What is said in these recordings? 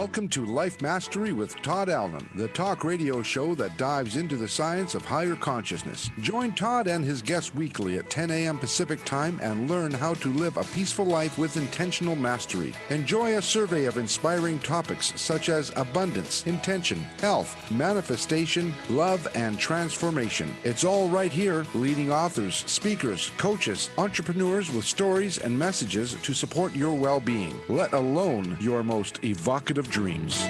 Welcome to Life Mastery with Todd Allen, the talk radio show that dives into the science of higher consciousness. Join Todd and his guests weekly at 10 a.m. Pacific Time and learn how to live a peaceful life with intentional mastery. Enjoy a survey of inspiring topics such as abundance, intention, health, manifestation, love, and transformation. It's all right here. Leading authors, speakers, coaches, entrepreneurs with stories and messages to support your well-being, let alone your most evocative dreams.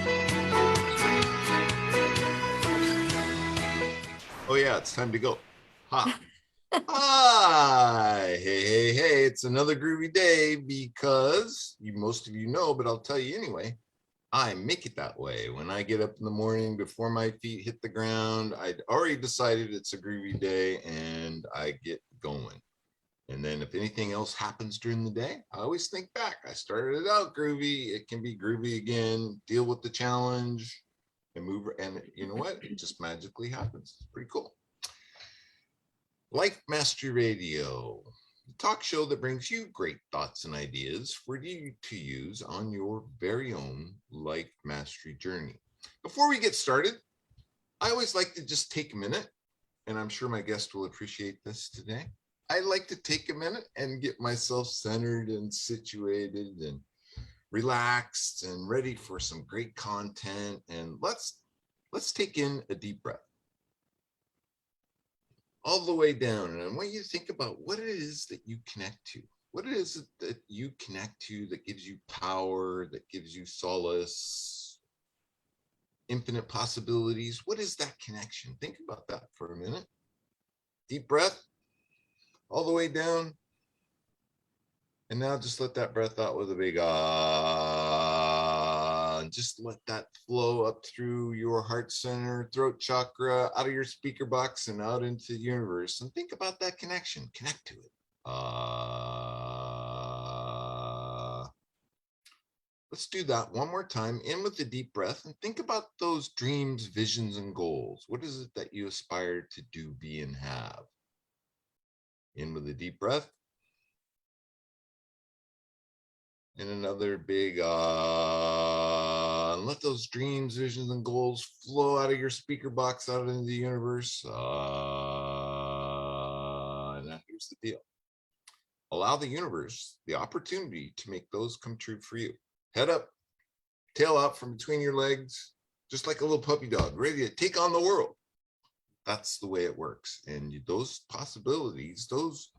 Oh yeah, it's time to go. Ha. Hi. Hey, it's another groovy day because most of you know, but I'll tell you anyway, I make it that way. When I get up in the morning before my feet hit the ground, I'd already decided it's a groovy day and I get going. And then if anything else happens during the day, I always think back. I started it out groovy. It can be groovy again. Deal with the challenge and move. And you know what? It just magically happens. It's pretty cool. Life Mastery Radio, the talk show that brings you great thoughts and ideas for you to use on your very own life mastery journey. Before we get started, I always like to just take a minute, and I'm sure my guest will appreciate this today. I like to take a minute and get myself centered and situated and relaxed and ready for some great content. And let's take in a deep breath all the way down. And I want you to think about what it is that you connect to. What it is that you connect to that gives you power, that gives you solace, infinite possibilities. What is that connection? Think about that for a minute. Deep breath. All the way down. And now just let that breath out with a big ah. And just let that flow up through your heart center, throat chakra, out of your speaker box and out into the universe. And think about that connection. Connect to it. Let's do that one more time. In with the deep breath and think about those dreams, visions, and goals. What is it that you aspire to do, be, and have? In with a deep breath. And another big and let those dreams, visions, and goals flow out of your speaker box out into the universe. And now here's the deal. Allow the universe the opportunity to make those come true for you. Head up, tail out from between your legs, just like a little puppy dog, ready to take on the world. That's the way it works. And those possibilities, those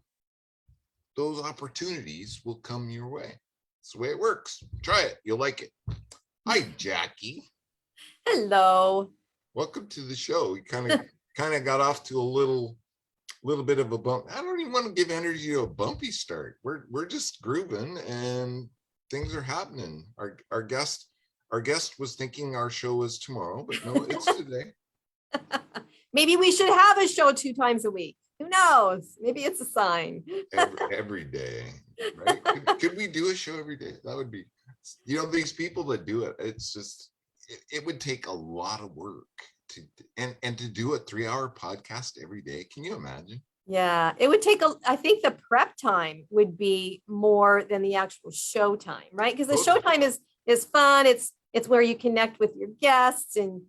opportunities will come your way. It's the way it works. Try it. You'll like it. Hi, Jackie. Hello. Welcome to the show. We kind of got off to a little bit of a bump. I don't even want to give energy to a bumpy start. We're just grooving and things are happening. Our guest was thinking our show was tomorrow, but no, it's today. Maybe we should have a show 2 times a week. Who knows? Maybe it's a sign. every day, right? Could we do a show every day? That would be, these people that do it, it's just, it would take a lot of work to do a 3-hour podcast every day. Can you imagine? Yeah, it would take I think the prep time would be more than the actual show time, right? Because the show time is fun. It's where you connect with your guests and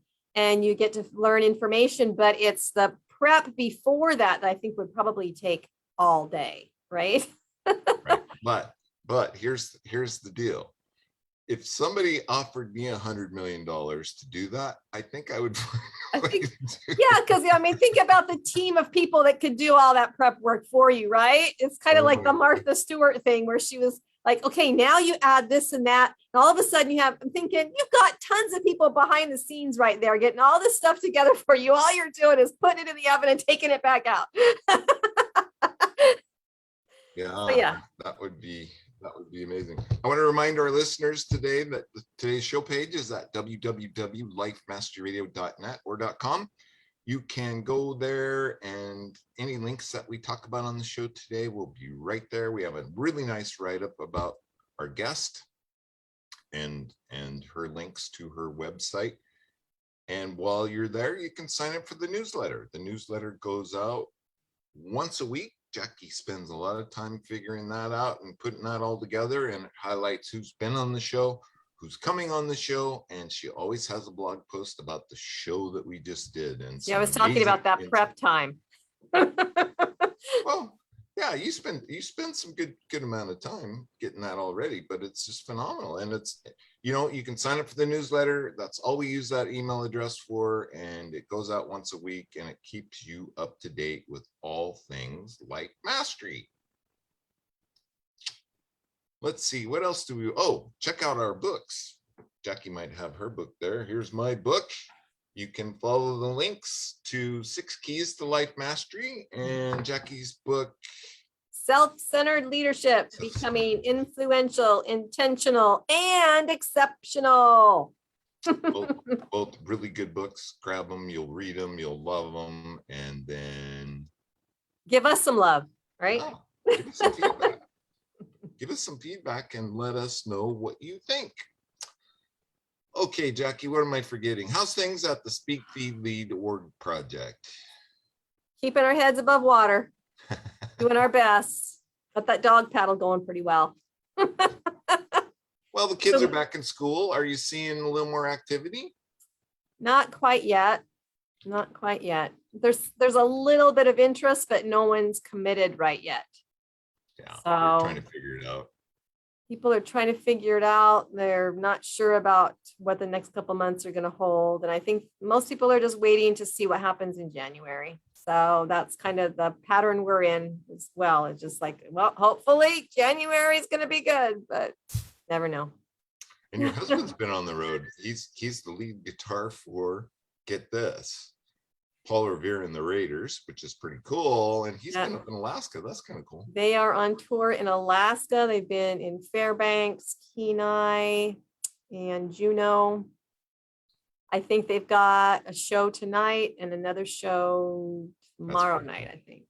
you get to learn information, but it's the prep before that I think would probably take all day, right? Right. But here's the deal. If somebody offered me $100 million to do that, I think I would. Because think about the team of people that could do all that prep work for you, right? It's kind of like the Martha Stewart thing where she was like, okay, now you add this and that. And all of a sudden I'm thinking, you've got tons of people behind the scenes right there, getting all this stuff together for you. All you're doing is putting it in the oven and taking it back out. Yeah, that would be amazing. I want to remind our listeners today that today's show page is at www.lifemasteryradio.net or .com. You can go there and any links that we talk about on the show today will be right there. We have a really nice write-up about our guest and her links to her website. And while you're there, you can sign up for the newsletter. The newsletter goes out once a week. Jackie spends a lot of time figuring that out and putting that all together, and it highlights who's been on the show, who's coming on the show, and she always has a blog post about the show that we just did. And Yeah, I was talking about that prep time. Well, yeah, you spend some good amount of time getting that already, but it's just phenomenal. And it's, you can sign up for the newsletter. That's all we use that email address for, and it goes out once a week, and it keeps you up to date with all things life mastery. Let's see, what else do we, check out our books. Jackie might have her book there. Here's my book. You can follow the links to 6 Keys to Life Mastery and Jackie's book, Self-Centered Leadership, Becoming Influential, Intentional, and Exceptional. both really good books. Grab them, you'll read them, you'll love them, and then give us some love, right? Give us some feedback. Give us some feedback and let us know what you think. Okay, Jackie, what am I forgetting? How's things at the Speak Feed Lead Org project? Keeping our heads above water, doing our best. Got that dog paddle going pretty well. Well, the kids are back in school. Are you seeing a little more activity? Not quite yet. Not quite yet. There's a little bit of interest, but no one's committed right yet. Yeah, so we're trying to figure it out. People are trying to figure it out. They're not sure about what the next couple months are going to hold. And I think most people are just waiting to see what happens in January. So that's kind of the pattern we're in as well. It's just like, well, hopefully January is going to be good, but never know. And your husband's been on the road. He's the lead guitar for, get this, Paul Revere and the Raiders, which is pretty cool. And he's been up in Alaska. That's kind of cool. They are on tour in Alaska. They've been in Fairbanks, Kenai, and Juneau. I think they've got a show tonight and another show tomorrow night, I think.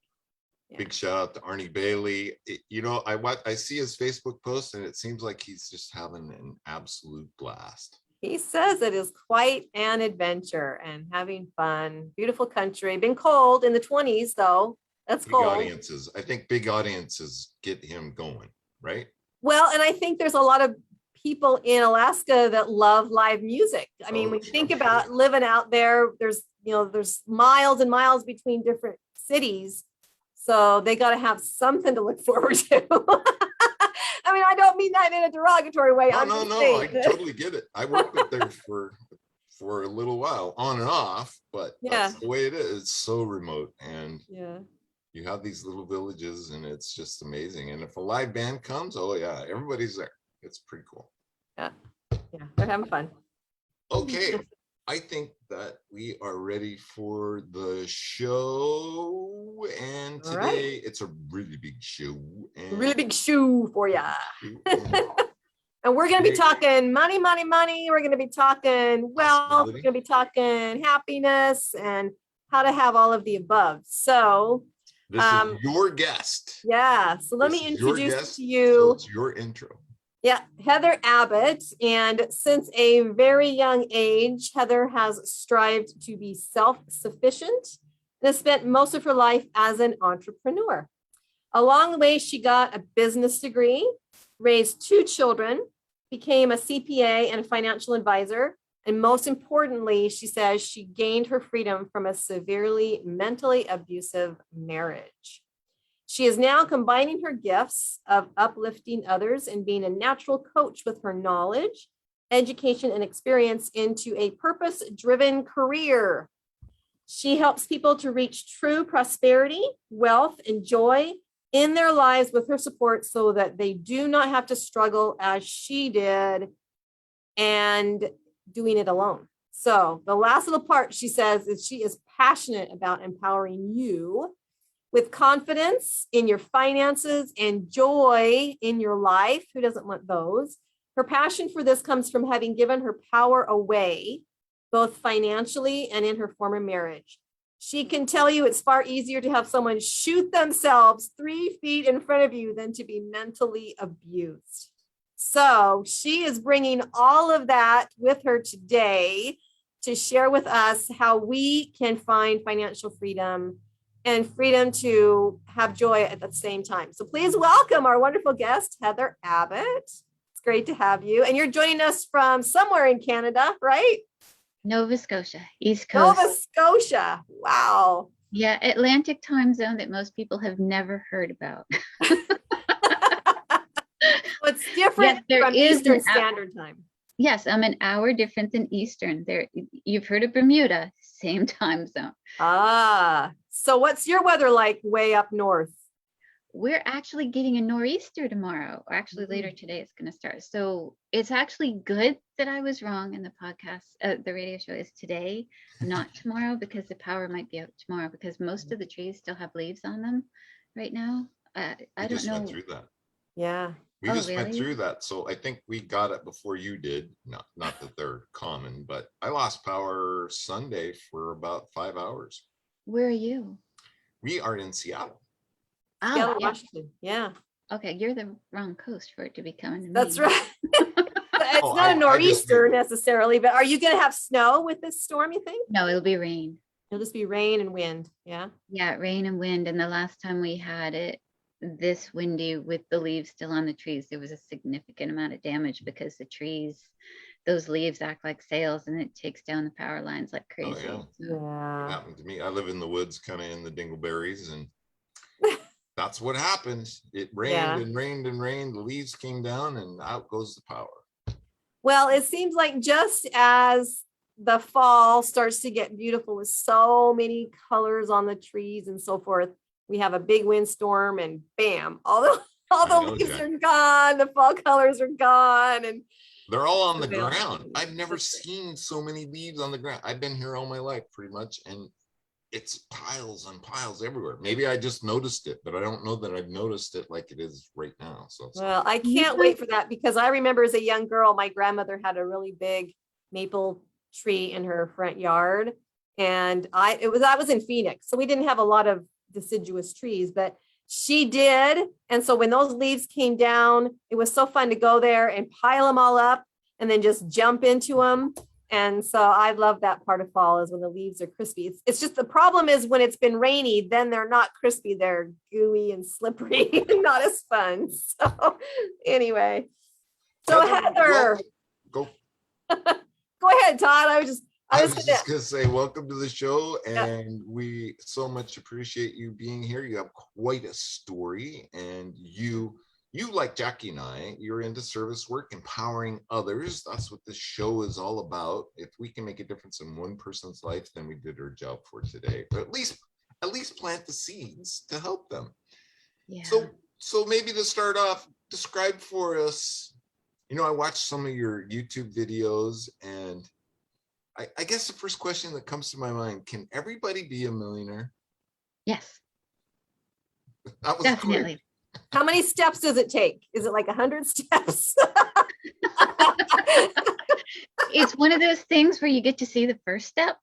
Yeah. Big shout out to Arnie Bailey. I see his Facebook post, and it seems like he's just having an absolute blast. He says it is quite an adventure and having fun. Beautiful country. Been cold in the 20s, though. That's big cold. Audiences. I think big audiences get him going, right? Well, and I think there's a lot of people in Alaska that love live music. I mean, when you think about living out there, there's miles and miles between different cities. So they got to have something to look forward to. I mean, I don't mean that in a derogatory way. No, I totally get it. I worked up there for a little while, on and off, but that's the way it is. It's so remote, and you have these little villages, and it's just amazing. And if a live band comes, everybody's there. It's pretty cool. Yeah, they're having fun. Okay, I think that we are ready for the show, and today it's a really big show. Really big shoe for ya. And we're going to be talking money. We're going to be talking wealth. We're going to be talking happiness and how to have all of the above. So this is your guest. Yeah. So let me introduce to you. So it's your intro. Yeah, Heather Abbott. And since a very young age, Heather has strived to be self-sufficient and has spent most of her life as an entrepreneur. Along the way, she got a business degree, raised 2 children, became a CPA and a financial advisor. And most importantly, she says she gained her freedom from a severely mentally abusive marriage. She is now combining her gifts of uplifting others and being a natural coach with her knowledge, education, and experience into a purpose-driven career. She helps people to reach true prosperity, wealth, and joy in their lives with her support so that they do not have to struggle as she did and doing it alone. So the last little part, she says, is she is passionate about empowering you with confidence in your finances and joy in your life. Who doesn't want those? Her passion for this comes from having given her power away, both financially and in her former marriage. She can tell you it's far easier to have someone shoot themselves 3 feet in front of you than to be mentally abused. So she is bringing all of that with her today to share with us how we can find financial freedom and freedom to have joy at the same time. So please welcome our wonderful guest, Heather Abbott. It's great to have you. And you're joining us from somewhere in Canada, right? Nova Scotia, East Coast. Nova Scotia. Wow. Yeah, Atlantic time zone that most people have never heard about. It's different Yes, from Eastern Standard Time. Yes, I'm an hour different than Eastern. There, you've heard of Bermuda, same time zone. Ah, so what's your weather like way up north? We're actually getting a nor'easter tomorrow, or actually later today it's going to start. So it's actually good that I was wrong in the podcast. The radio show is today, not tomorrow, because the power might be out tomorrow because most of the trees still have leaves on them right now. I don't know. Went through that. Yeah. We just went really? through that. So I think we got it before you did. Not that they're common, but I lost power Sunday for about 5 hours. Where are you? We are in Seattle. Oh, Seattle, yeah. Washington. Yeah. Okay, you're the wrong coast for it to be coming to me. That's right. It's Oh, not a I just nor'easter knew. necessarily, but are you going to have snow with this storm, you think? No, it'll be rain. It'll just be rain and wind. Yeah. Yeah, rain and wind. And the last time we had it this windy with the leaves still on the trees, there was a significant amount of damage because the trees, those leaves act like sails and it takes down the power lines like crazy. yeah. So, It Yeah. happened to me. I live in the woods, kind of in the dingleberries, and that's what happened. It rained Yeah. and rained and rained. The leaves came down and out goes the power. Well, it seems like just as the fall starts to get beautiful with so many colors on the trees and so forth, we have a big windstorm and bam, all the I know, leaves Jen. are gone, the fall colors are gone, and They're all on the Yeah. ground. I've never seen so many leaves on the ground. I've been here all my life pretty much, and it's piles and piles everywhere. Maybe I just noticed it, but I don't know that I've noticed it like it is right now. So it's well, I can't wait for that because I remember as a young girl, my grandmother had a really big maple tree in her front yard, and I was in Phoenix, so we didn't have a lot of deciduous trees, but she did. And so when those leaves came down, it was so fun to go there and pile them all up and then just jump into them. And so I love that part of fall is when the leaves are crispy. It's just the problem is when it's been rainy, then they're not crispy. They're gooey and slippery and not as fun. So anyway, so Heather, go. go ahead, Todd. I was just gonna say welcome to the show, and we so much appreciate you being here. You have quite a story, and you like Jackie and I, you're into service work, empowering others. That's what this show is all about. If we can make a difference in one person's life, then we did our job for today. But at least plant the seeds to help them. yeah. So maybe to start off, describe for us. I watched some of your YouTube videos, and I guess the first question that comes to my mind: can everybody be a millionaire? Yes, That was definitely. quick. how many steps does it take? Is it like 100 steps? It's one of those things where you get to see the first step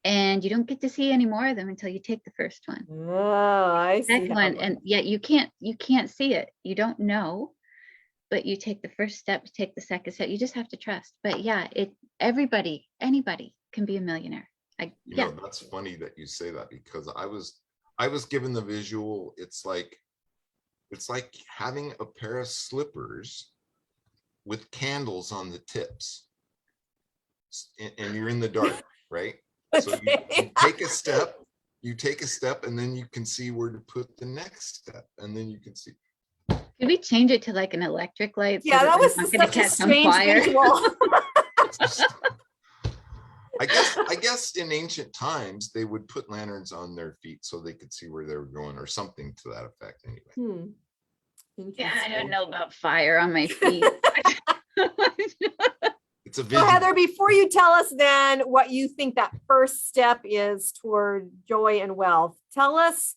and you don't get to see any more of them until you take the first one. Oh, I see. Second one, and yet you can't see it. You don't know, but you take the first step, you take the second step. You just have to trust. But yeah, anybody can be a millionaire. That's funny that you say that, because I was given the visual. It's like having a pair of slippers with candles on the tips, and you're in the dark, right? So you take a step, and then you can see where to put the next step, and then you can see. Could we change it to like an electric light? Yeah, that was not gonna such a catch on strange fire? visual. I guess in ancient times they would put lanterns on their feet so they could see where they were going, or something to that effect. Anyway. Yeah, I don't know about fire on my feet. It's a So vision. Heather, before you tell us then what you think that first step is toward joy and wealth, tell us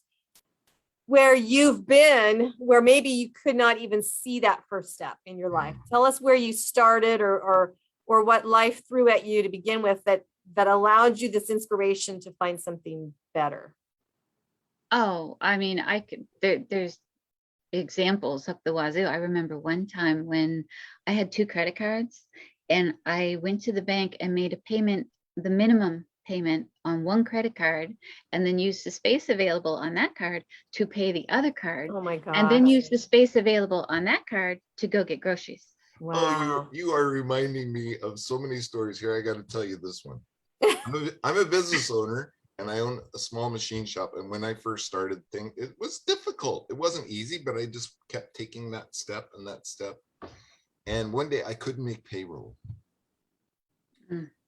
where you've been, where maybe you could not even see that first step in your life. Tell us where you started or what life threw at you to begin with that allowed you this inspiration to find something better. Oh, I mean, there's examples up the wazoo. I remember one time when I had 2 credit cards and I went to the bank and made a payment, the minimum payment on one credit card, and then used the space available on that card to pay the other card. Oh my God. And then use the space available on that card to go get groceries. Wow. Oh, you are reminding me of so many stories here. I got to tell you this one. I'm a business owner and I own a small machine shop. And when I first started thing, it was difficult. It wasn't easy, but I just kept taking that step and that step. And one day I couldn't make payroll.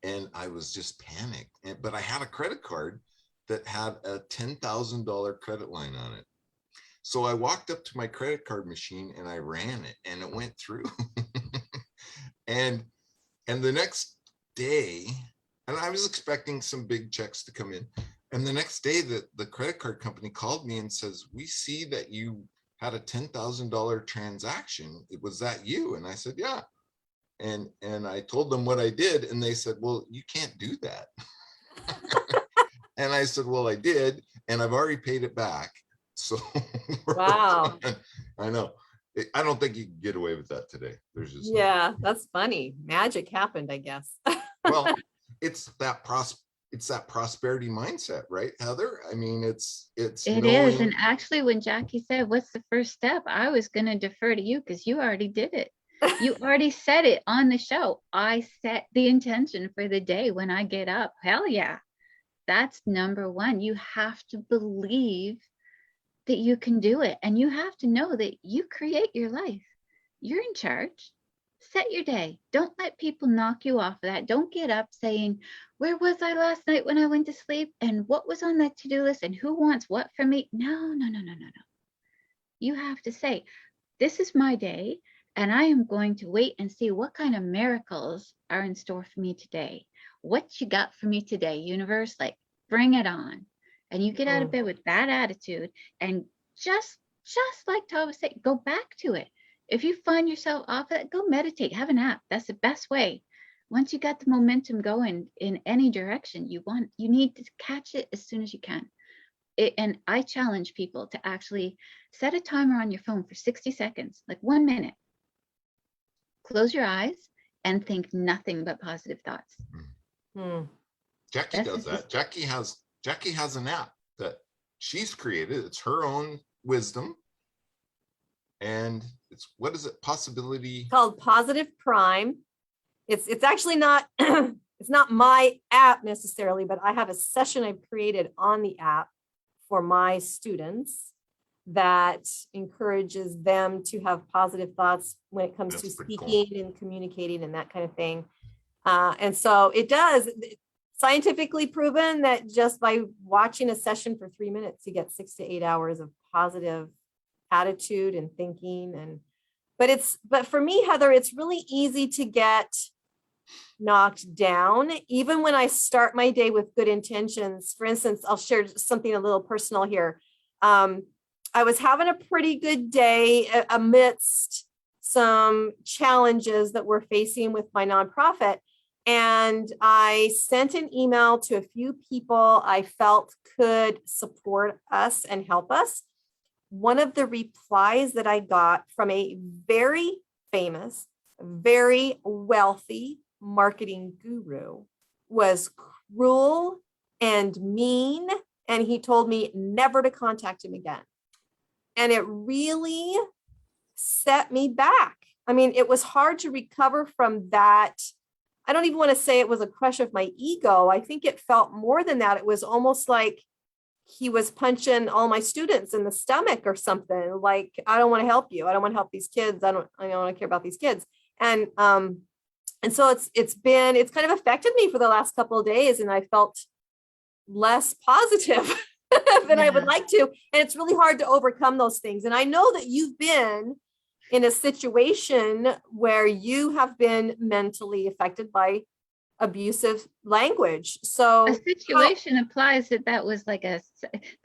And I was just panicked. But I had a credit card that had a $10,000 credit line on it. So I walked up to my credit card machine and I ran it and it went through. and the next day, and I was expecting some big checks to come in. And the next day the credit card company called me and says, we see that you had a $10,000 transaction. Was that you? And I said, yeah. And I told them what I did. And they said, well, you can't do that. And I said, well, I did. And I've already paid it back. So Wow. I know. I don't think you can get away with that today. There's just Yeah, that's funny. Magic happened, I guess. well, it's that prosperity mindset, right, Heather? I mean, it is. And actually, when Jackie said, "What's the first step?" I was going to defer to you because you already did it. You already said it on the show. I set the intention for the day when I get up. Hell yeah, that's number one. You have to believe that you can do it, and you have to know that you create your life. You're in charge. Set your day. Don't let people knock you off of that. Don't get up saying, where was I last night when I went to sleep? And what was on that to-do list? And who wants what from me? No. You have to say, this is my day, and I am going to wait and see what kind of miracles are in store for me today. What you got for me today, universe? Like, bring it on. And you get out of bed with that attitude, and just like Todd was saying, go back to it. If you find yourself off of it, go meditate, have a nap. That's the best way. Once you got the momentum going in any direction you want, you need to catch it as soon as you can. And I challenge people to actually set a timer on your phone for 60 seconds, like 1 minute. Close your eyes and think nothing but positive thoughts. Jackie does that. Jackie has an app that she's created. It's her own wisdom. And it's, what is it? Possibility. Called Positive Prime. It's actually not, it's not my app necessarily, but I have a session I've created on the app for my students that encourages them to have positive thoughts when it comes to speaking and communicating and that kind of thing. And so it does, scientifically proven that just by watching a session for 3 minutes, you get 6 to 8 hours of positive attitude and thinking. But for me, Heather, it's really easy to get knocked down, even when I start my day with good intentions. For instance, I'll share something a little personal here. I was having a pretty good day amidst some challenges that we're facing with my nonprofit. And I sent an email to a few people I felt could support us and help us. One of the replies that I got from a very famous, very wealthy marketing guru was cruel and mean. And he told me never to contact him again. And it really set me back. I mean, it was hard to recover from that. I don't even want to say it was a crush of my ego. I think it felt more than that. It was almost like he was punching all my students in the stomach or something. Like, I don't want to help you. I don't want to help these kids. I don't want to care about these kids. And so it's kind of affected me for the last couple of days, and I felt less positive than I would like to. And it's really hard to overcome those things. And I know that you've been in a situation where you have been mentally affected by abusive language. So a situation applies that was like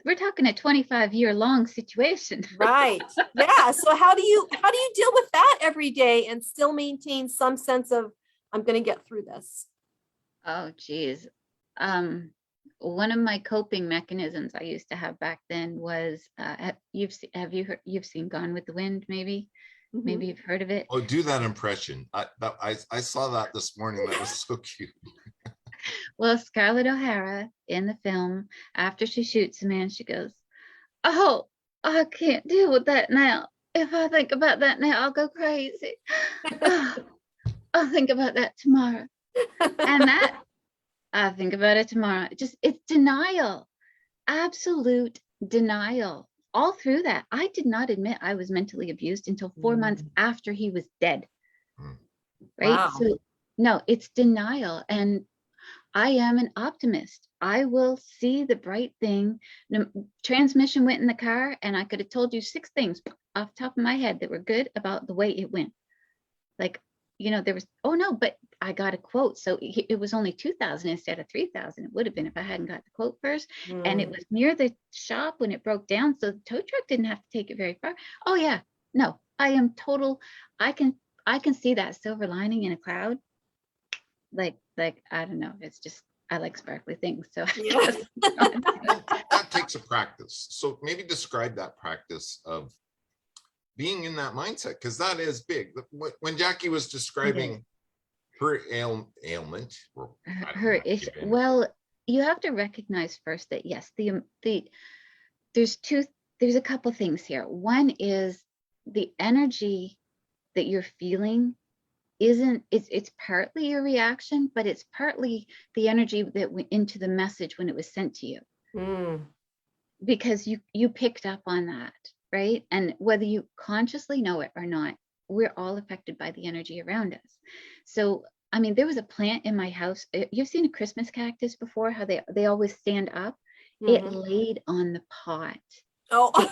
we're talking a 25-year-long situation. Right. Yeah. So how do you deal with that every day and still maintain some sense of, I'm going to get through this? Oh, geez. One of my coping mechanisms I used to have back then was, you've seen Gone with the Wind, maybe? Mm-hmm. Maybe you've heard of it. Oh, do that impression. I saw that this morning. That was so cute. Well, Scarlett O'Hara in the film, after she shoots a man, she goes, "Oh, I can't deal with that now. if I think about that now, I'll go crazy. I'll think about that tomorrow. And that, I'll think about it tomorrow. It's denial, absolute denial. All through that, I did not admit I was mentally abused until 4 months after he was dead. Right? Wow. So no, it's denial. And I am an optimist. I will see the bright thing. Transmission went in the car, and I could have told you 6 things off the top of my head that were good about the way it went. Like, there was, oh no, but I got a quote. So it was only 2,000 instead of 3,000. It would have been if I hadn't got the quote first. And it was near the shop when it broke down. So the tow truck didn't have to take it very far. Oh yeah, no, I am total. I can see that silver lining in a cloud. Like, I don't know. It's just, I like sparkly things. So Yeah. That takes a practice. So maybe describe that practice of being in that mindset, because that is big. When Jackie was describing her ailment, or her issue, well, you have to recognize first that yes, there's a couple things here. One is the energy that you're feeling it's partly a reaction, but it's partly the energy that went into the message when it was sent to you. Because you picked up on that, right? And whether you consciously know it or not, we're all affected by the energy around us. So, I mean, there was a plant in my house. You've seen a Christmas cactus before, how they always stand up. It laid on the pot. Oh.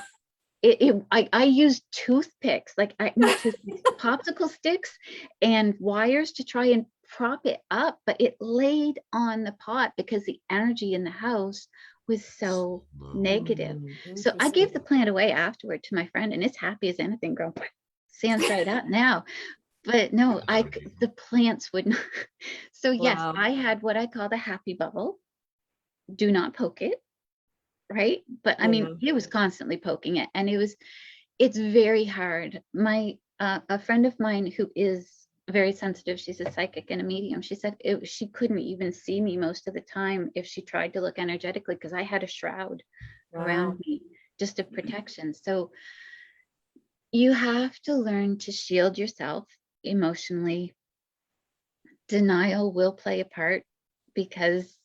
I used toothpicks, not toothpicks, popsicle sticks and wires to try and prop it up, but it laid on the pot because the energy in the house was so negative. So I gave the plant away afterward to my friend, and it's happy as anything, girl. Stands right up now. But no, the plants would not. So yes, I had what I call the happy bubble. Do not poke it. Right. But I mean, he was constantly poking it, and it's very hard. A friend of mine who is very sensitive, she's a psychic and a medium, she said she couldn't even see me most of the time if she tried to look energetically, because I had a shroud around me just of protection. So you have to learn to shield yourself emotionally. Denial will play a part, because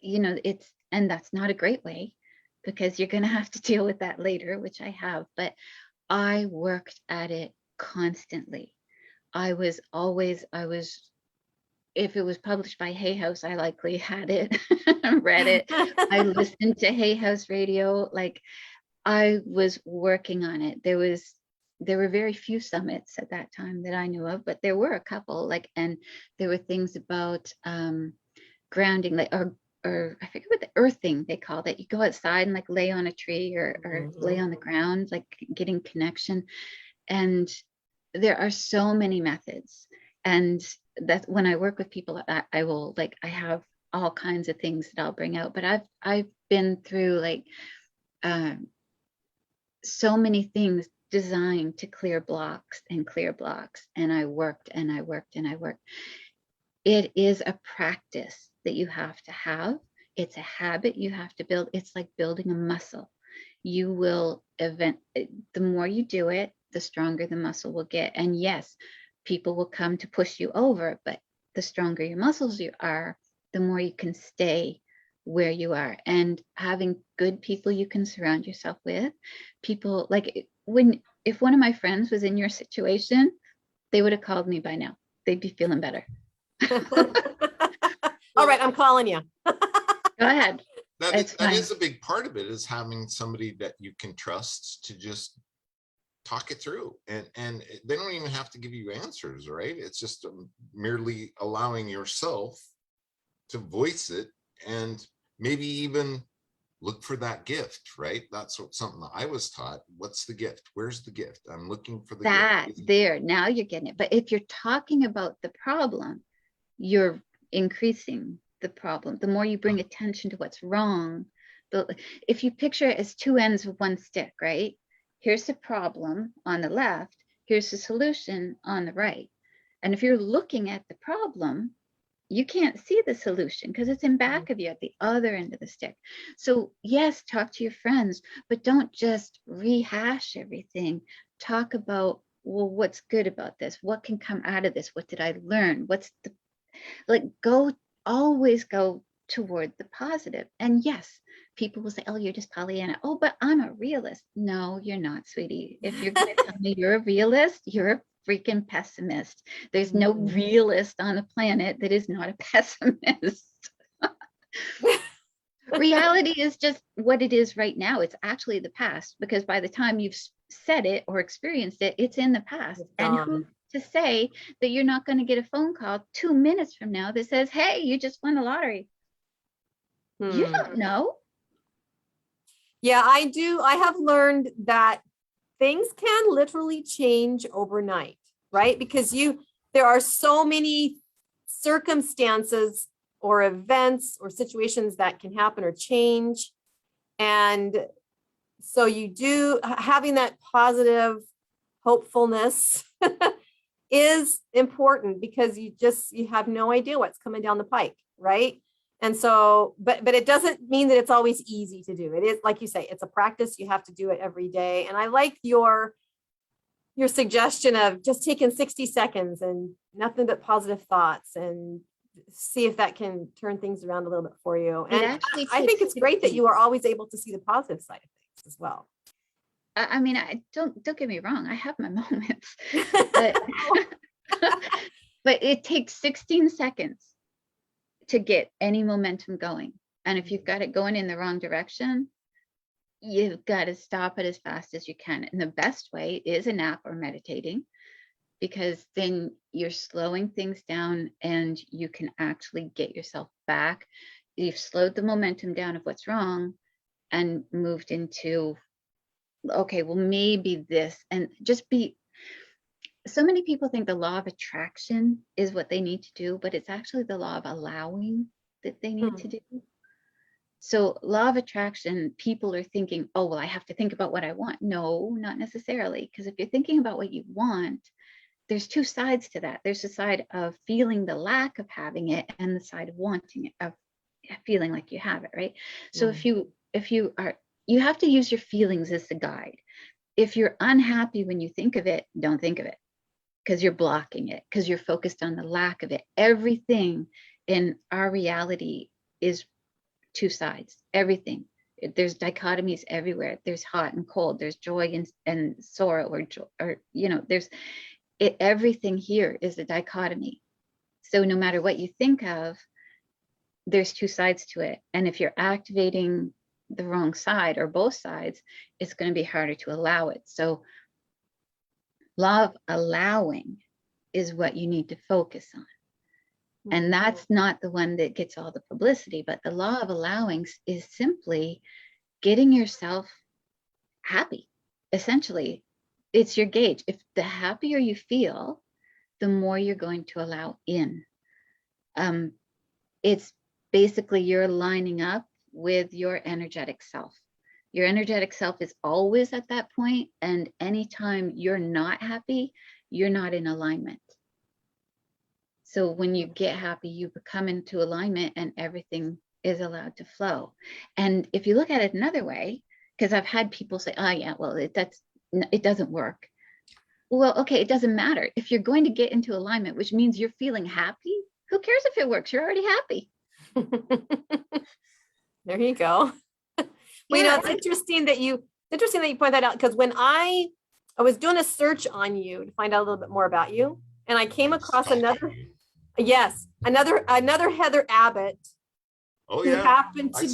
and that's not a great way, because you're going to have to deal with that later, which I have. But I worked at it constantly. If it was published by Hay House, I likely had it, read it. I listened to Hay House radio. Like, I was working on it. There were very few summits at that time that I knew of, but there were a couple, and there were things about grounding, or I forget what the earthing they called it. You go outside and lay on a tree or lay on the ground, getting connection. And there are so many methods. And that's when I work with people, I will I have all kinds of things that I'll bring out. But I've been through so many things designed to clear blocks. And I worked and I worked and I worked. It is a practice that you have to have. It's a habit you have to build. It's like building a muscle. You will the more you do it, the stronger the muscle will get. And yes, people will come to push you over, but the stronger your muscles you are, the more you can stay where you are. And having good people you can surround yourself with, people if one of my friends was in your situation, they would have called me by now. They'd be feeling better. All right, I'm calling you. Go ahead. That is a big part of it, is having somebody that you can trust to just talk it through, and they don't even have to give you answers, right? It's just merely allowing yourself to voice it, and maybe even look for that gift, right? That's something that I was taught. What's the gift? Where's the gift? I'm looking for the gift. There, now you're getting it. But if you're talking about the problem, you're increasing the problem. The more you bring attention to what's wrong, if you picture it as two ends of one stick, right? Here's the problem on the left, here's the solution on the right. And if you're looking at the problem, you can't see the solution because it's in back of you at the other end of the stick. So yes, talk to your friends, but don't just rehash everything. Talk about, well, what's good about this? What can come out of this? What did I learn? What's the, like, always go toward the positive. And yes, people will say, oh, you're just Pollyanna. Oh, but I'm a realist. No, you're not, sweetie. If you're going to tell me you're a realist, you're a freaking pessimist. There's no realist on the planet that is not a pessimist. Reality is just what it is right now. It's actually the past, because by the time you've said it or experienced it, it's in the past. And who to say that you're not going to get a phone call 2 minutes from now that says, hey, you just won the lottery? You don't know. Yeah, I do. I have learned that things can literally change overnight, right? Because there are so many circumstances or events or situations that can happen or change. And so having that positive hopefulness is important, because you have no idea what's coming down the pike, right? And so, but it doesn't mean that it's always easy to do. It is, like you say, it's a practice. You have to do it every day. And I like your suggestion of just taking 60 seconds and nothing but positive thoughts, and see if that can turn things around a little bit for you. And I think it's great that you are always able to see the positive side of things as well. I mean, don't get me wrong. I have my moments, but it takes 16 seconds to get any momentum going. And if you've got it going in the wrong direction, you've got to stop it as fast as you can. And the best way is a nap or meditating, because then you're slowing things down and you can actually get yourself back. You've slowed the momentum down of what's wrong and moved into, okay, well, maybe this, and just be. So many people think the law of attraction is what they need to do, but it's actually the law of allowing that they need to do. So law of attraction, people are thinking, oh, well, I have to think about what I want. No, not necessarily. Because if you're thinking about what you want, there's two sides to that. There's the side of feeling the lack of having it, and the side of wanting it, of feeling like you have it, right? So if you have to use your feelings as the guide. If you're unhappy when you think of it, don't think of it, because you're blocking it, because you're focused on the lack of it. Everything in our reality is two sides. Everything. There's dichotomies everywhere. There's hot and cold. There's joy and sorrow, or there's everything here is a dichotomy. So no matter what you think of, there's two sides to it. And if you're activating the wrong side or both sides, it's going to be harder to allow it. So law of allowing is what you need to focus on. And that's not the one that gets all the publicity, but the law of allowing is simply getting yourself happy. Essentially, it's your gauge. If the happier you feel, the more you're going to allow in. It's basically you're lining up with your energetic self. Your energetic self is always at that point, and anytime you're not happy, you're not in alignment. So when you get happy, you become into alignment and everything is allowed to flow. And if you look at it another way, because I've had people say, oh yeah, well, it doesn't work. Well, okay, it doesn't matter. If you're going to get into alignment, which means you're feeling happy, who cares if it works? You're already happy. There you go. Well, it's interesting that you point that out, because when I was doing a search on you to find out a little bit more about you, and I came across another Heather Abbott, who happened to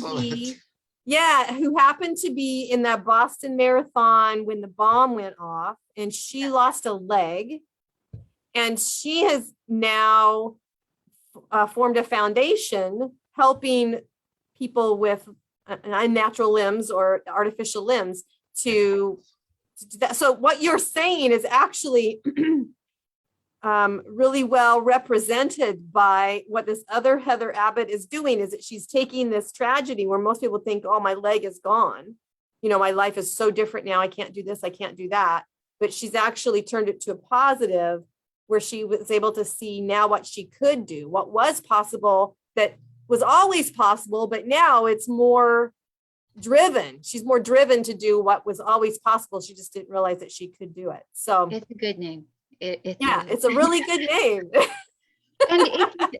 be in that Boston Marathon when the bomb went off, and she lost a leg, and she has now formed a foundation helping people with unnatural limbs or artificial limbs to do that. So what you're saying is actually really well represented by what this other Heather Abbott is doing, is that she's taking this tragedy where most people think, oh, my leg is gone. My life is so different now. I can't do this. I can't do that. But she's actually turned it to a positive where she was able to see now what she could do, what was possible, that was always possible, but now it's more driven. She's more driven to do what was always possible. She just didn't realize that she could do it. So It's a good name. it's a really good name.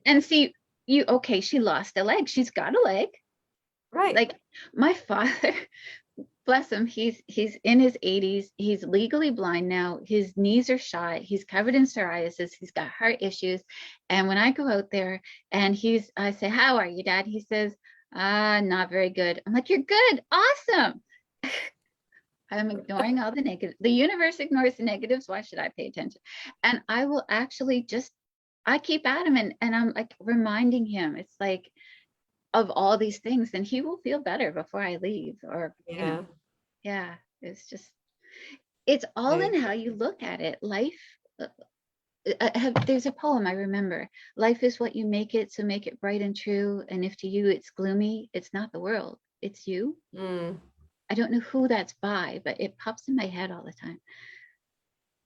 and see, she lost a leg. She's got a leg. Right. Like my father, bless him, he's in his 80s. He's legally blind now. His knees are shot. He's covered in psoriasis. He's got heart issues. And when I go out there and I say, "How are you, Dad?" He says, "Not very good." I'm like, "You're good. Awesome." I'm ignoring all the negative. The universe ignores the negatives. Why should I pay attention? And I will actually I keep at him and I'm like reminding him, it's like, of all these things, and he will feel better before I leave. Or it's all in how you look at it. Life, there's a poem I remember: "Life is what you make it, so make it bright and true, and if to you it's gloomy, it's not the world, it's you." I don't know who that's by, but it pops in my head all the time.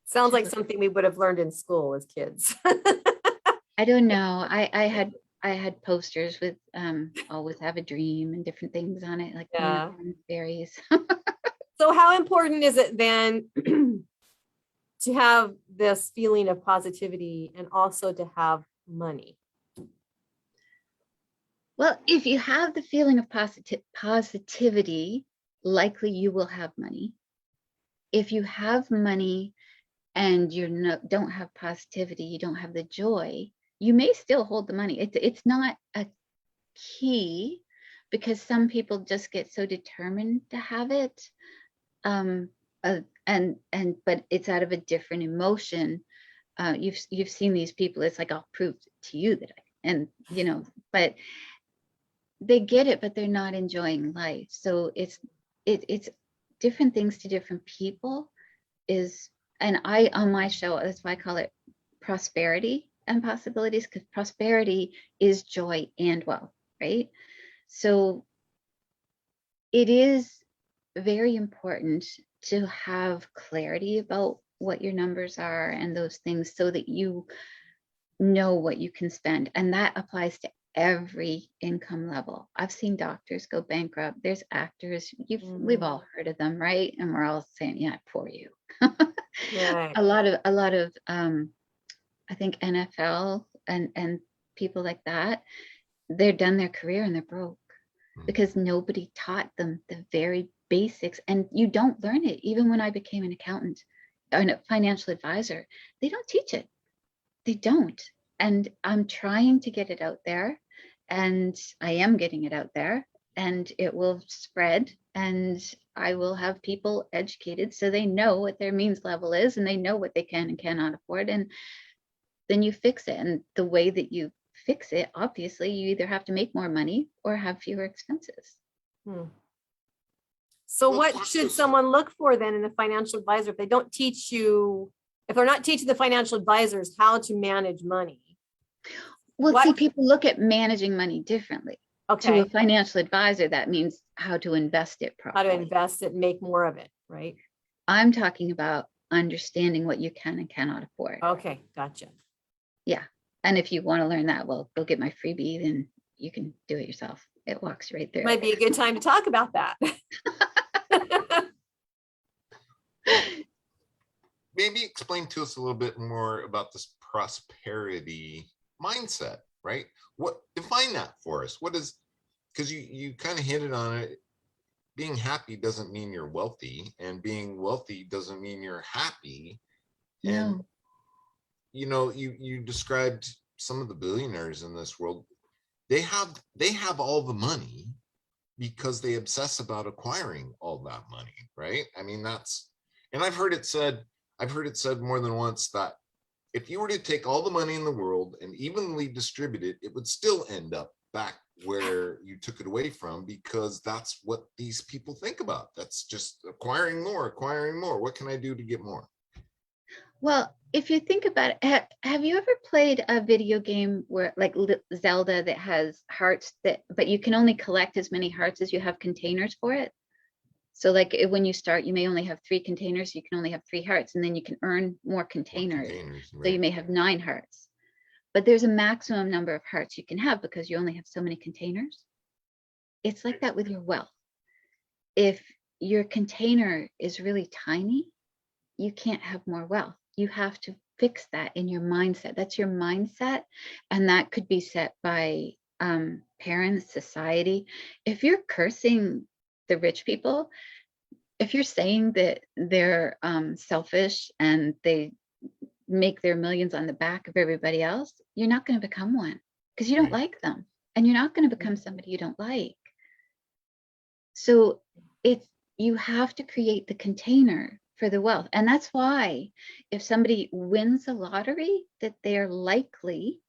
Sounds like something we would have learned in school as kids. I don't know. I had posters with always have a dream and different things on it, like unicorns, fairies. So how important is it then to have this feeling of positivity and also to have money? Well, if you have the feeling of positivity, likely you will have money. If you have money and don't have positivity, you don't have the joy, you may still hold the money. It's not a key, because some people just get so determined to have it. But it's out of a different emotion. You've seen these people. It's like, "I'll prove to you that but they get it, but they're not enjoying life. So it's different things to different people. And I, on my show, that's why I call it prosperity and possibilities, because prosperity is joy and wealth, right? So it is very important to have clarity about what your numbers are and those things, so that you know what you can spend. And that applies to every income level. I've seen doctors go bankrupt. There's actors, we've all heard of them, right? And we're all saying, "Yeah, poor you." Right. A lot of I think NFL and people like that, they're done their career and they're broke because nobody taught them the very basics. And you don't learn it. Even when I became an accountant and a financial advisor, they don't teach it. They don't. And I'm trying to get it out there, and I am getting it out there, and it will spread, and I will have people educated so they know what their means level is, and they know what they can and cannot afford. And then you fix it. And the way that you fix it, obviously, you either have to make more money or have fewer expenses. So what should someone look for then in a financial advisor if they don't teach you, if they're not teaching the financial advisors how to manage money? Well, see, people look at managing money differently. Okay. To a financial advisor, that means how to invest it properly. How to invest it, make more of it, right? I'm talking about understanding what you can and cannot afford. Okay, gotcha. Yeah. And if you want to learn that, well, go get my freebie, then you can do it yourself. It walks right through. Might be a good time to talk about that. Maybe explain to us a little bit more about this prosperity mindset, right? Define that for us. What is, because you kind of hinted on it. Being happy doesn't mean you're wealthy, and being wealthy doesn't mean you're happy. No. And you described some of the billionaires in this world. They have all the money because they obsess about acquiring all that money, right? I mean, and I've heard it said more than once that if you were to take all the money in the world and evenly distribute it, it would still end up back where you took it away from, because that's what these people think about. That's just acquiring more. What can I do to get more? Well, if you think about it, have you ever played a video game where, like Zelda, that has hearts but you can only collect as many hearts as you have containers for it? So like when you start, you may only have 3 containers, you can only have 3 hearts, and then you can earn more containers. So you may have 9 hearts, but there's a maximum number of hearts you can have because you only have so many containers. It's like that with your wealth. If your container is really tiny, you can't have more wealth. You have to fix that in your mindset. That's your mindset. And that could be set by parents, society. If you're cursing the rich people, if you're saying that they're selfish and they make their millions on the back of everybody else, you're not going to become one because you don't like them, and you're not going to become somebody you don't like. So you have to create the container for the wealth. And that's why if somebody wins the lottery, that they're likely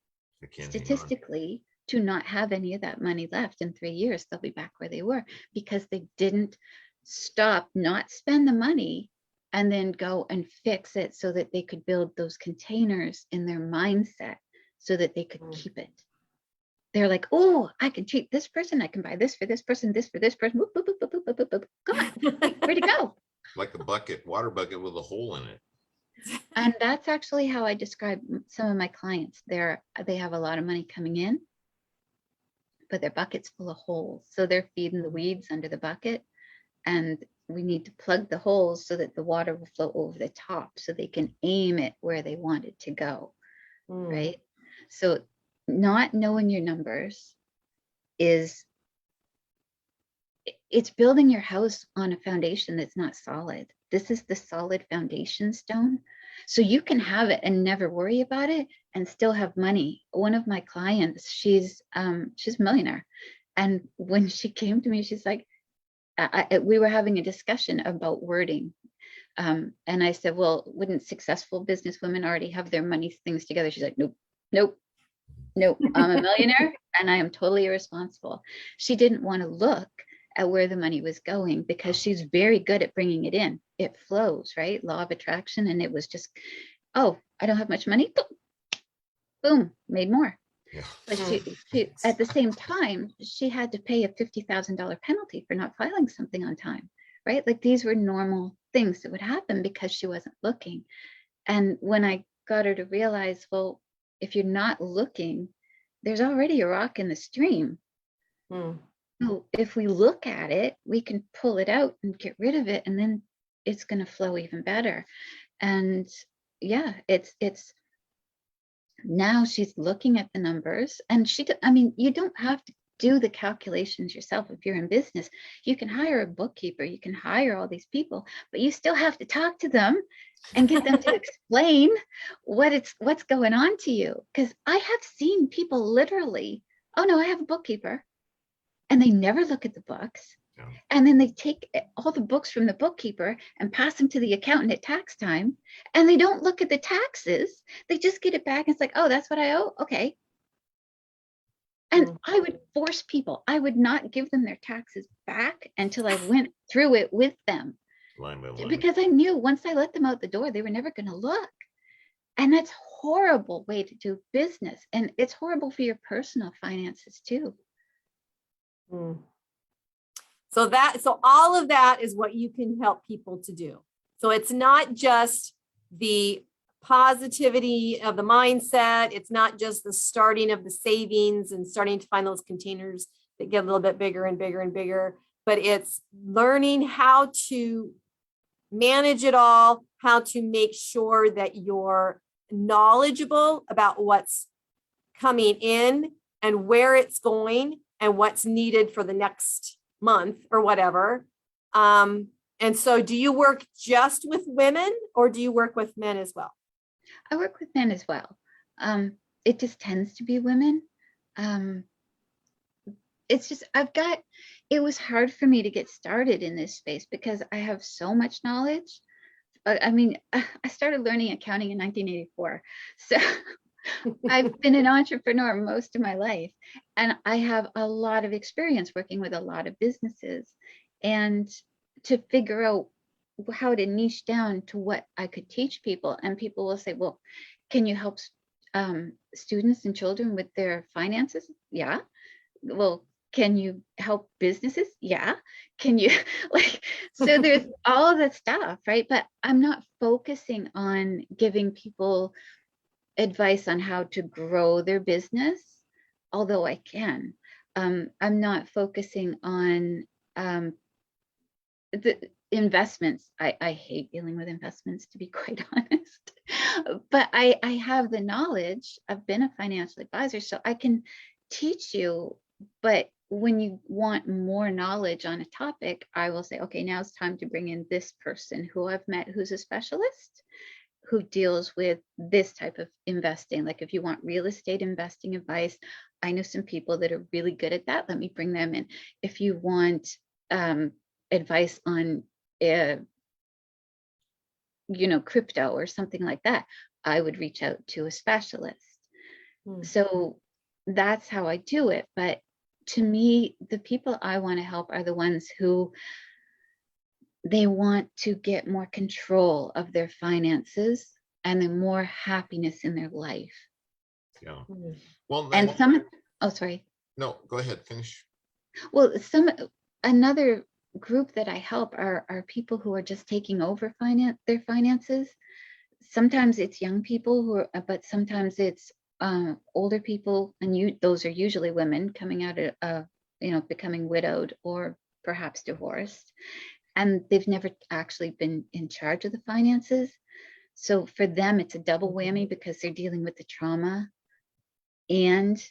statistically to not have any of that money left in 3 years. They'll be back where they were because they didn't stop, not spend the money, and then go and fix it so that they could build those containers in their mindset so that they could keep it. They're like, oh, I can treat this person. I can buy this for this person, this for this person. Boop, boop, boop, boop, boop, boop, boop. Gone. Where'd it go? Like a water bucket with a hole in it. And that's actually how I describe some of my clients. They have a lot of money coming in, but their bucket's full of holes. So they're feeding the weeds under the bucket. And we need to plug the holes so that the water will flow over the top so they can aim it where they want it to go. Right? So not knowing your numbers it's building your house on a foundation that's not solid. This is the solid foundation stone. So you can have it and never worry about it and still have money. One of my clients, she's a millionaire. And when she came to me, she's like, we were having a discussion about wording. And I said, well, wouldn't successful business women already have their money things together? She's like, nope. I'm a millionaire and I am totally irresponsible. She didn't want to look at where the money was going because she's very good at bringing it in. It flows, right? Law of attraction. And it was just, oh, I don't have much money. Boom, made more. Yeah. But she at the same time, she had to pay a $50,000 penalty for not filing something on time, right? Like these were normal things that would happen because she wasn't looking. And when I got her to realize, well, if you're not looking, there's already a rock in the stream. So if we look at it, we can pull it out and get rid of it, and then it's going to flow even better. And yeah, it's now she's looking at the numbers, and you don't have to do the calculations yourself. If you're in business, you can hire a bookkeeper, you can hire all these people, but you still have to talk to them and get them to explain what's going on to you. Because I have seen people literally, oh no, I have a bookkeeper, and they never look at the books. Yeah. And then they take all the books from the bookkeeper and pass them to the accountant at tax time, and they don't look at the taxes. They just get it back and it's like, oh, that's what I owe. Okay. And I would force people. I would not give them their taxes back until I went through it with them. Line by line. Because I knew once I let them out the door, they were never going to look. And that's a horrible way to do business. And it's horrible for your personal finances too. So all of that is what you can help people to do. So it's not just the positivity of the mindset. It's not just the starting of the savings and starting to find those containers that get a little bit bigger and bigger and bigger, but it's learning how to manage it all, how to make sure that you're knowledgeable about what's coming in and where it's going and what's needed for the next month or whatever. And so do you work just with women or do you work with men as well? I work with men as well. It just tends to be women. It's just, it was hard for me to get started in this space because I have so much knowledge. I started learning accounting in 1984. So I've been an entrepreneur most of my life, and I have a lot of experience working with a lot of businesses, and to figure out how to niche down to what I could teach people. And people will say, well, can you help students and children with their finances? Yeah. Well, Can you help businesses? Yeah. Can you like, so there's all the stuff, right? But I'm not focusing on giving people advice on how to grow their business, although I can. I'm not focusing on the investments. I hate dealing with investments, to be quite honest. But I have the knowledge. I've been a financial advisor, so I can teach you. But when you want more knowledge on a topic, I will say, okay, now it's time to bring in this person who I've met, who's a specialist, who deals with this type of investing. Like if you want real estate investing advice, I know some people that are really good at that. Let me bring them in. If you want advice on crypto or something like that, I would reach out to a specialist. So that's how I do it. But to me, the people I want to help are the ones who they want to get more control of their finances and the more happiness in their life. Yeah. Well, And sorry. No, go ahead, finish. Well, another group that I help are people who are just taking over their finances. Sometimes it's young people but sometimes it's older people, and those are usually women coming out of becoming widowed or perhaps divorced, and they've never actually been in charge of the finances. So for them, it's a double whammy because they're dealing with the trauma and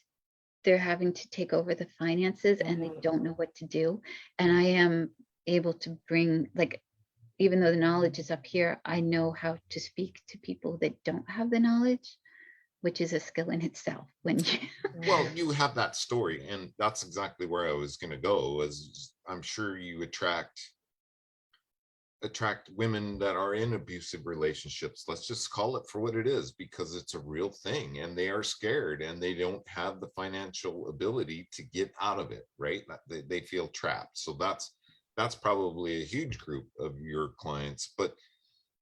they're having to take over the finances and they don't know what to do. And I am able to bring, like, even though the knowledge is up here, I know how to speak to people that don't have the knowledge, which is a skill in itself. Well, you have that story, and that's exactly where I was going to go. As I'm sure you attract women that are in abusive relationships. Let's just call it for what it is, because it's a real thing, and they are scared and they don't have the financial ability to get out of it, right? They feel trapped. So that's probably a huge group of your clients. But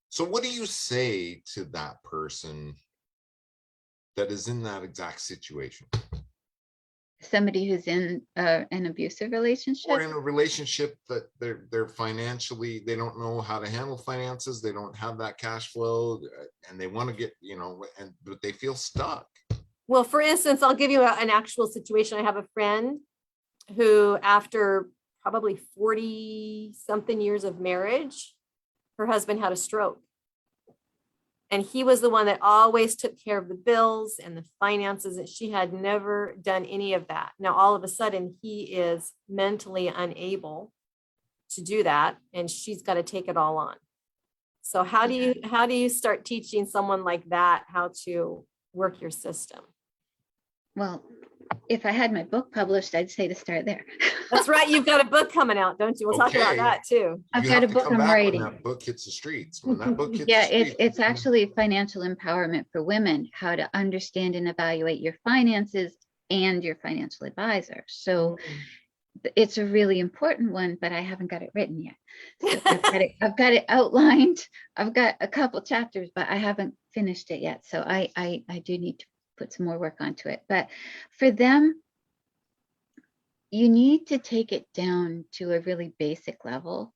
so what do you say to that person that is in that exact situation? Somebody who's in an abusive relationship, or in a relationship that they're financially, they don't know how to handle finances, they don't have that cash flow, and they want to get, but they feel stuck. Well, for instance, I'll give you an actual situation. I have a friend who, after probably 40 something years of marriage, her husband had a stroke. And he was the one that always took care of the bills and the finances, and she had never done any of that. Now, all of a sudden, he is mentally unable to do that, and she's got to take it all on. So how do you start teaching someone like that how to work your system? Well, if I had my book published, I'd say to start there. That's right. You've got a book coming out, don't you? We'll talk about that too. I've got a book I'm writing. When that book hits the streets. When that book hits the streets, it's actually financial empowerment for women, how to understand and evaluate your finances and your financial advisor. So it's a really important one, but I haven't got it written yet. So I've got it outlined. I've got a couple chapters, but I haven't finished it yet. So I do need to put some more work onto it. But for them, you need to take it down to a really basic level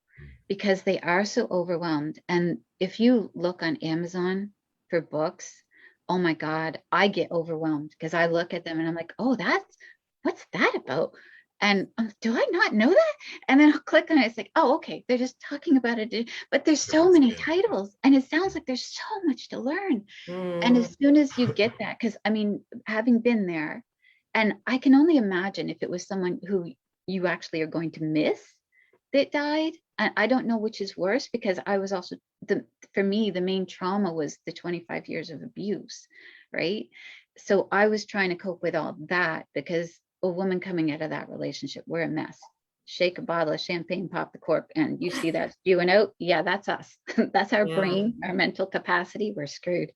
because they are so overwhelmed. And if you look on Amazon for books, oh my God, I get overwhelmed because I look at them and I'm like, oh, what's that about? And do I not know that? And then I'll click on it. It's like, oh, okay, they're just talking about it. But there's so many titles and it sounds like there's so much to learn. And as soon as you get that, because I mean, having been there, and I can only imagine if it was someone who you actually are going to miss that died. And I don't know which is worse, because I was also, for me, the main trauma was the 25 years of abuse, right? So I was trying to cope with all that because a woman coming out of that relationship, we're a mess. Shake a bottle of champagne, pop the cork, and you see that spewing out. Yeah, that's us. That's our brain, our mental capacity. We're screwed.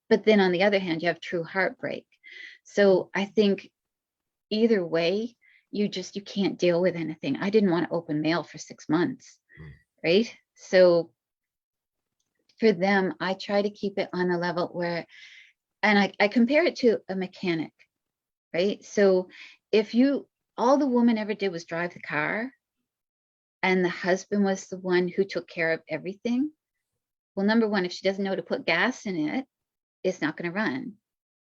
But then on the other hand, you have true heartbreak. So I think either way, you can't deal with anything. I didn't want to open mail for 6 months, right? So for them, I try to keep it on a level where, and I compare it to a mechanic, right? So if you all the woman ever did was drive the car, and the husband was the one who took care of everything. Well, number one, if she doesn't know to put gas in it, it's not going to run.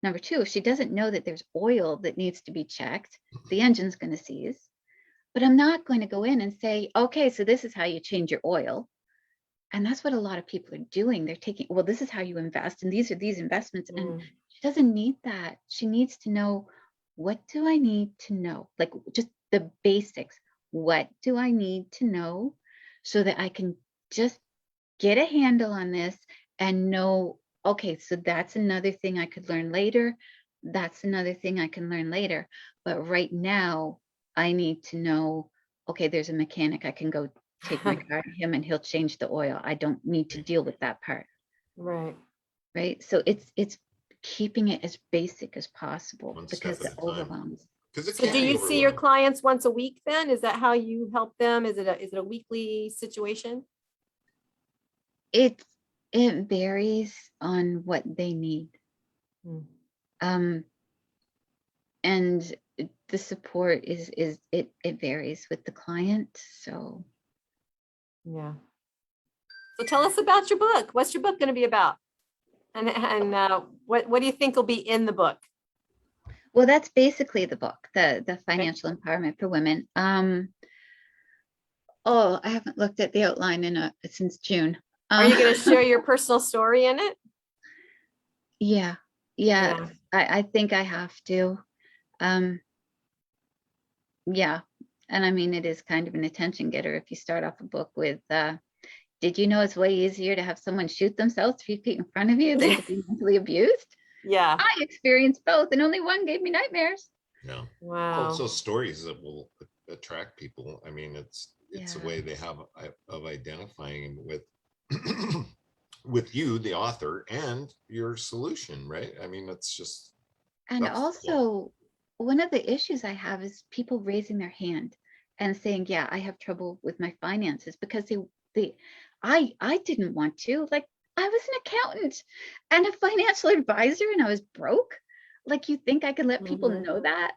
Number two, if she doesn't know that there's oil that needs to be checked, the engine's going to seize. But I'm not going to go in and say, okay, so this is how you change your oil. And that's what a lot of people are doing. They're taking, well, this is how you invest, and these are these investments. And she doesn't need that. She needs to know, what do I need to know? Like just the basics. What do I need to know so that I can just get a handle on this and know, okay, so that's another thing I could learn later. That's another thing I can learn later. But right now, I need to know, okay, there's a mechanic. I can go take my car to him and he'll change the oil. I don't need to deal with that part. Right. Right. So it's keeping it as basic as possible One because step it at a time. overwhelms. Because So do you see your clients once a week then? Is that how you help them? Is it a weekly situation? It varies on what they need. And the support is it varies with the client. So yeah. So tell us about your book. What's your book going to be about? And what do you think will be in the book? Well, that's basically the book, the financial empowerment for women. Oh, I haven't looked at the outline since June. Are you going to share your personal story in it? Yeah. I think I have to. Yeah. And I mean, it is kind of an attention getter if you start off a book with, did you know it's way easier to have someone shoot themselves 3 feet in front of you than to be mentally abused? Yeah. I experienced both and only one gave me nightmares. Yeah. Wow. Also stories that will attract people. I mean, it's a way they have of identifying with with you, the author, and your solution, right? I mean, it's just. And also, one of the issues I have is people raising their hand and saying, yeah, I have trouble with my finances, because I didn't want to. Like, I was an accountant and a financial advisor and I was broke. Like, you think I could let people know that,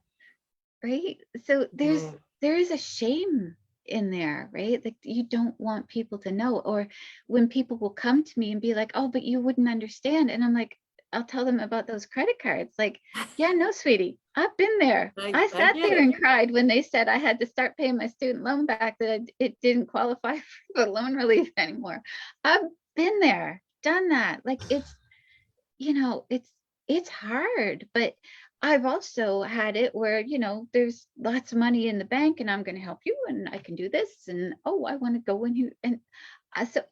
right? So there is a shame in there, right? Like, you don't want people to know. Or when people will come to me and be like, oh, but you wouldn't understand. And I'm like, I'll tell them about those credit cards. Like, yeah, no, sweetie, I've been there. I sat there and cried when they said I had to start paying my student loan back, that it didn't qualify for the loan relief anymore. I've been there, done that. Like, it's, it's hard, but I've also had it where, there's lots of money in the bank and I'm going to help you and I can do this. And, oh, I want to go in here. And so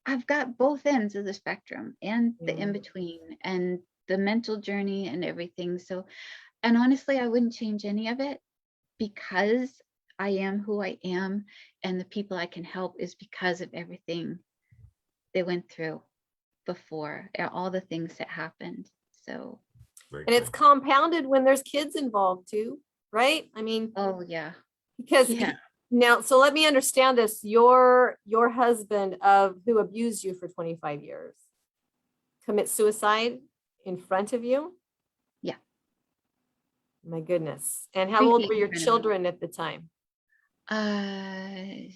I've got both ends of the spectrum and the in between and the mental journey and everything. So, and honestly, I wouldn't change any of it, because I am who I am, and the people I can help is because of everything they went through before, all the things that happened. So, and it's compounded when there's kids involved too, right? I mean, oh yeah, because now, so let me understand this. Your husband who abused you for 25 years commit suicide in front of you? Yeah. My goodness. And how old were your children at the time? I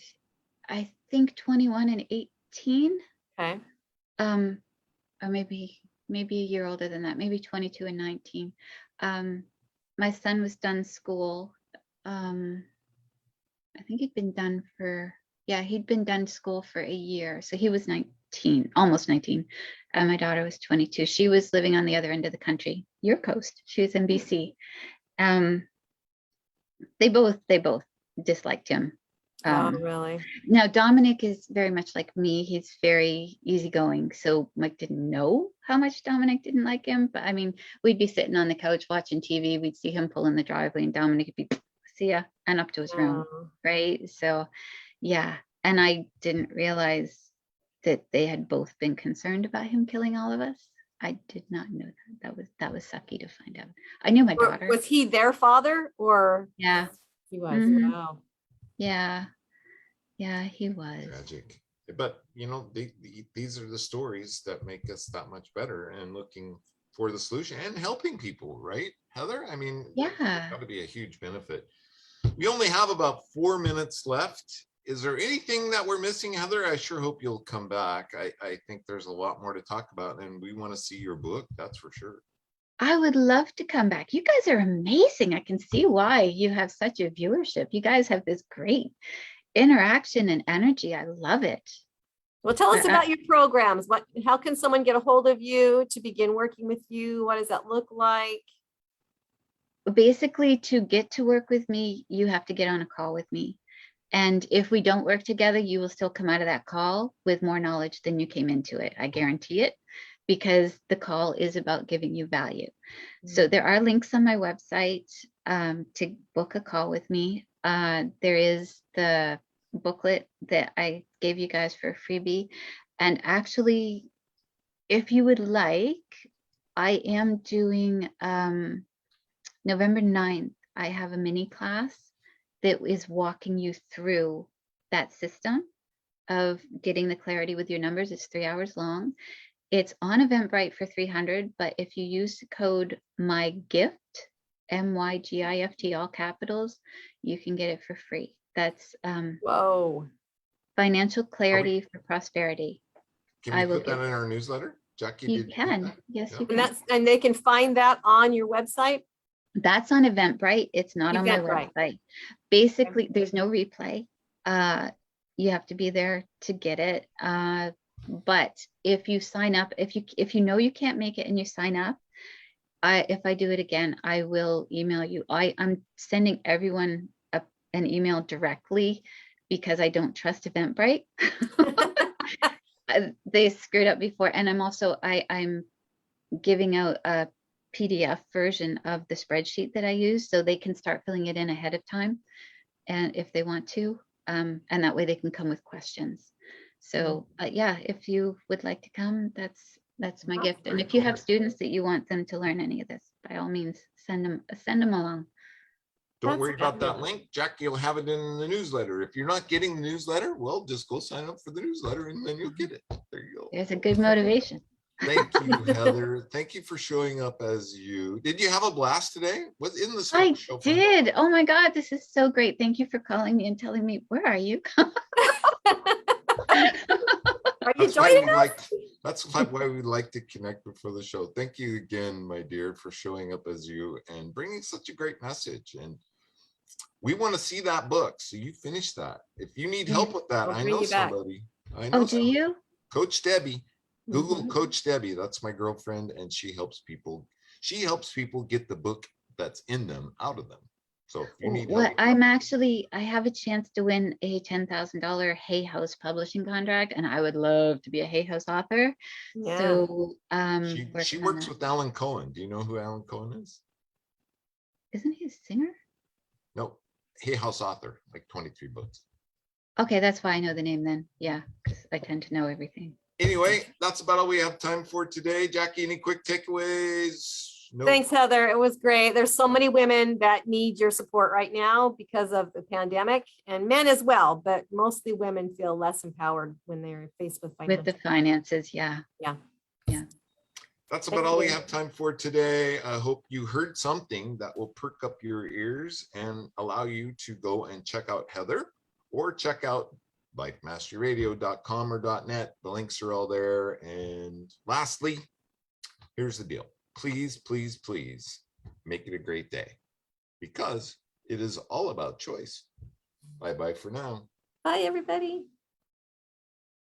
think 21 and 18. Okay. Or maybe a year older than that, maybe 22 and 19. My son was done school. I think he'd been done school for a year. So he was 19, almost 19. And my daughter was 22. She was living on the other end of the country, your coast. She was in BC. They both disliked him. Oh, really? Now, Dominic is very much like me. He's very easygoing. So Mike didn't know how much Dominic didn't like him. But I mean, we'd be sitting on the couch watching TV. We'd see him pull in the driveway and Dominic would be, see ya, and up to his room. Right. So, yeah. And I didn't realize that they had both been concerned about him killing all of us. I did not know that. That was sucky to find out. I knew my daughter. Was he their father or? Yeah. He was. Wow. Yeah. Yeah, he was. Tragic. But, these are the stories that make us that much better, and looking for the solution and helping people, right, Heather? I mean, Yeah. got to be a huge benefit. We only have about 4 minutes left. Is there anything that we're missing, Heather? I sure hope you'll come back. I think there's a lot more to talk about, and we want to see your book, that's for sure. I would love to come back. You guys are amazing. I can see why you have such a viewership. You guys have this great interaction and energy. I love it. Well, tell us about your programs. How can someone get a hold of you to begin working with you? What does that look like? Basically, to get to work with me, you have to get on a call with me. And if we don't work together, you will still come out of that call with more knowledge than you came into it. I guarantee it, because the call is about giving you value. So there are links on my website to book a call with me. There is the booklet that I gave you guys for a freebie. And actually, if you would like, I am doing November 9th, I have a mini class that is walking you through that system of getting the clarity with your numbers. It's 3 hours long. It's on Eventbrite for $300, but if you use the code MYGIFT, MYGIFT, all capitals, you can get it for free. That's Whoa. financial clarity for prosperity. Can we put that in our newsletter? Jackie, You can. Yes, you And can. and they can find that on your website. That's on Eventbrite. It's not on my Eventbrite. website. Basically, there's no replay. You have to be there to get it. But if you sign up, if you know you can't make it and you sign up, if I do it again, I will email you. I'm sending everyone an email directly because I don't trust Eventbrite. They screwed up before, and I'm giving out a PDF version of the spreadsheet that I use, so they can start filling it in ahead of time, and if they want to, and that way they can come with questions. So yeah, if you would like to come, that's my gift. And if you have students that you want them to learn any of this, by all means, send them along. Don't worry about that link. Jackie will have it in the newsletter. If you're not getting the newsletter, well, just go sign up for the newsletter and then you'll get it. There you go. There's a good motivation. Thank you, Heather. Thank you for showing up as you. Did you have a blast today? Was in the I show did. Oh my God, this is so great. Thank you for calling me and telling me, where are you? Are you joining us? That's why we like to connect before the show. Thank you again, my dear, for showing up as you and bringing such a great message. And we want to see that book. So you finish that. If you need help with that, I know somebody. Do you? Coach Debbie. Google Coach Debbie. That's my girlfriend, and she helps people. She helps people get the book that's in them out of them. So if you need help, I have a chance to win a $10,000 Hay House publishing contract, and I would love to be a Hay House author. Yeah. So she works with Alan Cohen. Do you know who Alan Cohen is? Isn't he a singer? No, Hay House author, like 23 books. Okay, that's why I know the name then. Yeah, because I tend to know everything. Anyway, that's about all we have time for today. Jackie, any quick takeaways? No. Thanks, Heather. It was great. There's so many women that need your support right now because of the pandemic, and men as well, but mostly women feel less empowered when they're faced with the finances. Yeah. That's about all we have time for today. I hope you heard something that will perk up your ears and allow you to go and check out Heather or check out lifemasteryradio.com or .net. The links are all there. And lastly, here's the deal. Please, please, please make it a great day, because it is all about choice. Bye-bye for now. Bye, everybody.